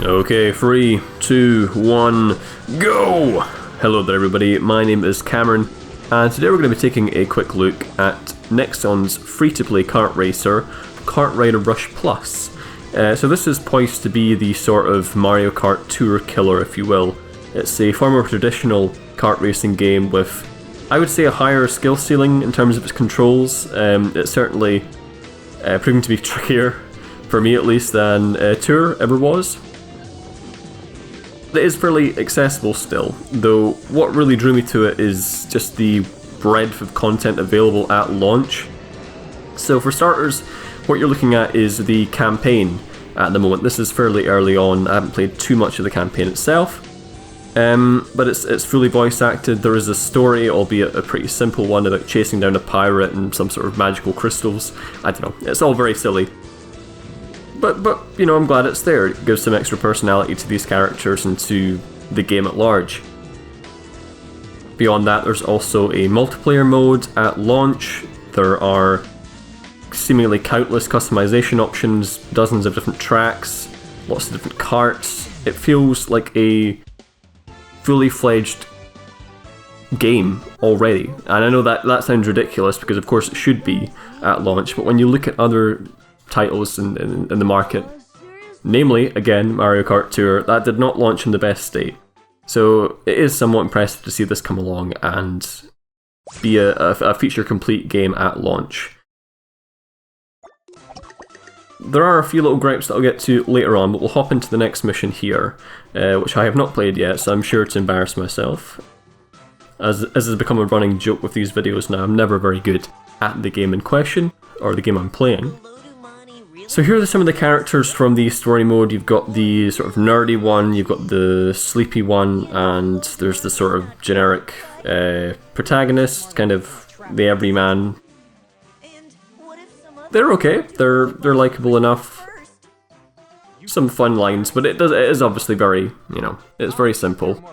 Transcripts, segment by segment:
Okay, 3, 2, 1, go! Hello there everybody, my name is Cameron, and today we're going to be taking a quick look at Nexon's free-to-play kart racer, KARTRIDER Rush Plus. So this is poised to be the sort of Mario Kart Tour killer, if you will. It's a far more traditional kart racing game with, I would say, a higher skill ceiling in terms of its controls. It's certainly proving to be trickier, for me at least, than Tour ever was. It is fairly accessible still, though what really drew me to it is just the breadth of content available at launch. So for starters, what you're looking at is the campaign at the moment. This is fairly early on, I haven't played too much of the campaign itself, but it's fully voice acted. There is a story, albeit a pretty simple one, about chasing down a pirate and some sort of magical crystals. I don't know, it's all very silly. But you know, I'm glad it's there. It gives some extra personality to these characters and to the game at large. Beyond that, there's also a multiplayer mode at launch. There are seemingly countless customization options, dozens of different tracks, lots of different karts. It feels like a fully fledged game already. And I know that sounds ridiculous because of course it should be at launch, but when you look at other titles in the market, namely, again, Mario Kart Tour, that did not launch in the best state. So it is somewhat impressive to see this come along and be a feature-complete game at launch. There are a few little gripes that I'll get to later on, but we'll hop into the next mission here, which I have not played yet, so I'm sure to embarrass myself. As has become a running joke with these videos now, I'm never very good at the game in question, or the game I'm playing. So here are some of the characters from the story mode. You've got the sort of nerdy one, you've got the sleepy one, and there's the sort of generic protagonist, kind of the everyman. They're okay, they're likeable enough. Some fun lines, but it is obviously very, you know, it's very simple,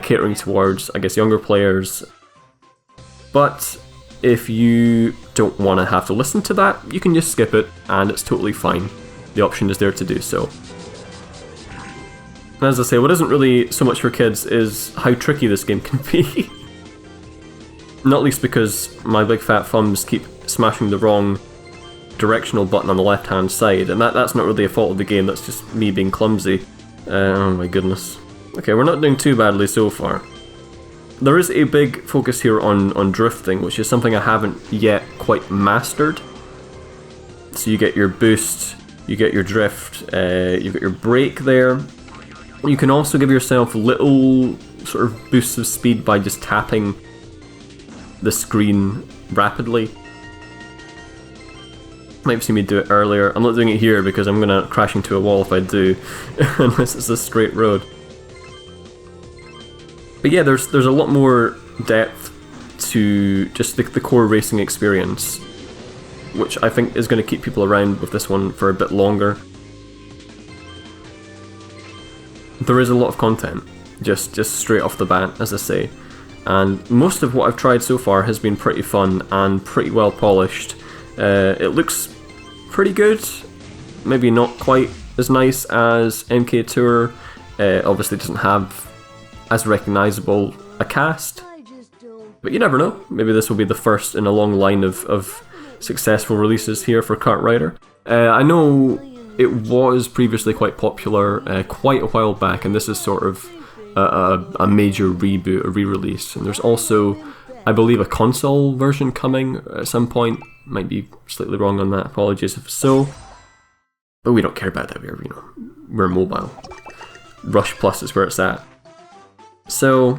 catering towards, I guess, younger players. But if you don't want to have to listen to that, you can just skip it, and it's totally fine. The option is there to do so. And as I say, what isn't really so much for kids is how tricky this game can be. Not least because my big fat thumbs keep smashing the wrong directional button on the left hand side, and that's not really a fault of the game, that's just me being clumsy. Oh my goodness. Okay, we're not doing too badly so far. There is a big focus here on drifting, which is something I haven't yet quite mastered. So you get your boost, you get your drift, you get your brake there. You can also give yourself little sort of boosts of speed by just tapping the screen rapidly. Might have seen me do it earlier. I'm not doing it here because I'm going to crash into a wall if I do, unless it's a straight road. But yeah, there's a lot more depth to just the core racing experience, which I think is going to keep people around with this one for a bit longer. There is a lot of content, just straight off the bat, as I say, and most of what I've tried so far has been pretty fun and pretty well polished. It looks pretty good, maybe not quite as nice as MK Tour. Obviously doesn't have as recognisable a cast, but you never know, maybe this will be the first in a long line of successful releases here for KARTRIDER. I know it was previously quite popular quite a while back, and this is sort of a major reboot, a re-release, and there's also, I believe, a console version coming at some point. Might be slightly wrong on that, apologies if so, but we don't care about that, we're mobile. Rush Plus is where it's at. So,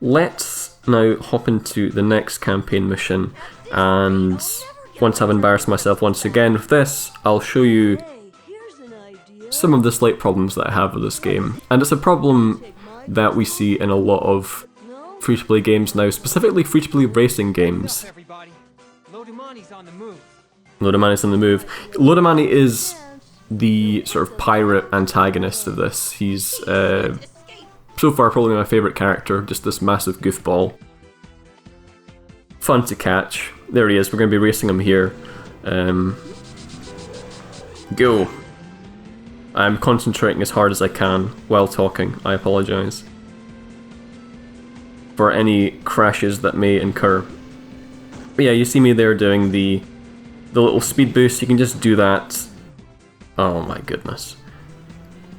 let's now hop into the next campaign mission, and once I've embarrassed myself once again with this, I'll show you some of the slight problems that I have with this game. And it's a problem that we see in a lot of free-to-play games now, specifically free-to-play racing games. Lodamani's on the move. Lodamani is the sort of pirate antagonist of this. He's so far probably my favourite character, just this massive goofball. Fun to catch. There he is, we're going to be racing him here. Go. I'm concentrating as hard as I can while talking. I apologise for any crashes that may incur. But yeah, you see me there doing the little speed boost. You can just do that. Oh my goodness.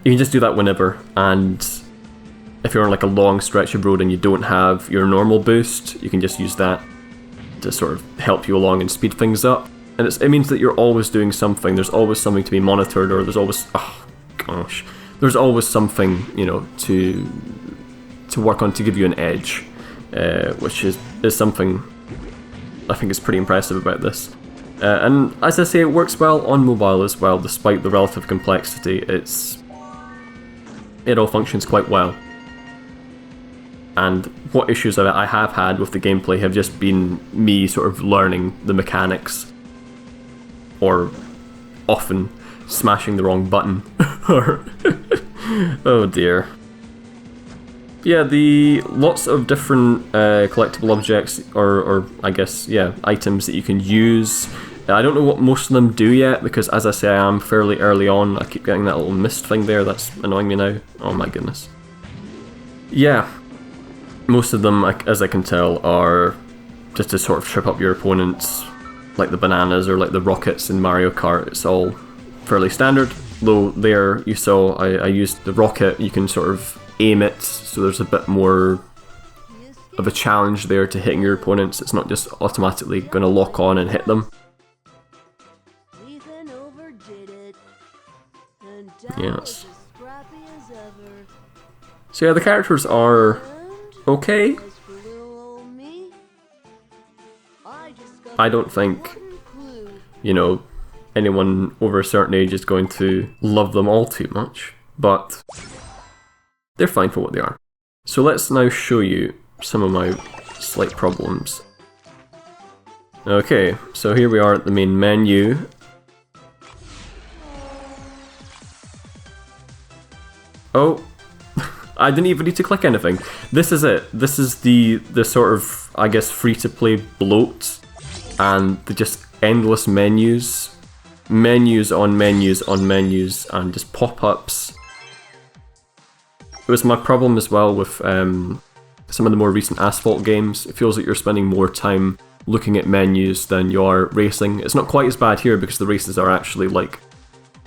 You can just do that whenever, and if you're on like a long stretch of road and you don't have your normal boost, you can just use that to sort of help you along and speed things up. And it means that you're always doing something. There's always something to be monitored, or there's always, oh gosh, there's always something, you know, to work on to give you an edge, which is something I think is pretty impressive about this. And as I say, it works well on mobile as well, despite the relative complexity. It all functions quite well. And what issues I have had with the gameplay have just been me sort of learning the mechanics, or often smashing the wrong button. Oh dear. Yeah, the lots of different collectible objects, or I guess, yeah, items that you can use. I don't know what most of them do yet, because as I say, I am fairly early on. I keep getting that little mist thing there, that's annoying me now. Oh my goodness. Yeah, most of them, as I can tell, are just to sort of trip up your opponents, like the bananas or like the rockets in Mario Kart. It's all fairly standard, though there you saw I used the rocket. You can sort of aim it, so there's a bit more of a challenge there to hitting your opponents. It's not just automatically going to lock on and hit them. Yes. So yeah, the characters are okay. I don't think, you know, anyone over a certain age is going to love them all too much, but they're fine for what they are. So let's now show you some of my slight problems. Okay, so here we are at the main menu. Oh, I didn't even need to click anything. This is it. This is the sort of, I guess, free-to-play bloat, and the just endless menus. Menus on menus on menus, and just pop-ups. It was my problem as well with some of the more recent Asphalt games. It feels like you're spending more time looking at menus than you are racing. It's not quite as bad here because the races are actually like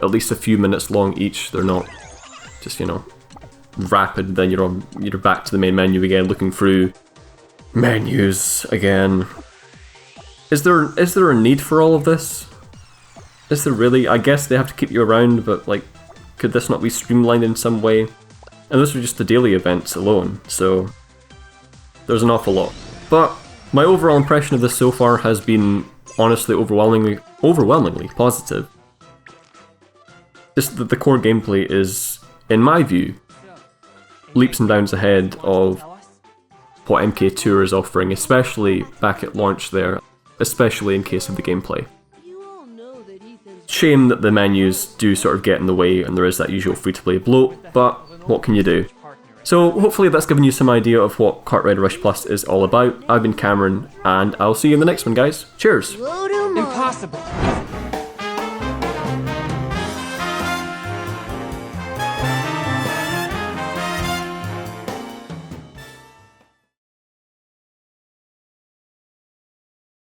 at least a few minutes long each. They're not just, you know, rapid, then you're back to the main menu again, looking through menus again. Is there a need for all of this? Is there really? I guess they have to keep you around, but like, could this not be streamlined in some way? And those are just the daily events alone, so there's an awful lot. But my overall impression of this so far has been honestly overwhelmingly positive. Just that the core gameplay is, in my view, leaps and bounds ahead of what MK2 is offering, especially back at launch there, especially in case of the gameplay. Shame that the menus do sort of get in the way and there is that usual free-to-play bloat, but what can you do? So hopefully that's given you some idea of what KARTRIDER Rush Plus is all about. I've been Cameron, and I'll see you in the next one, guys. Cheers! Impossible!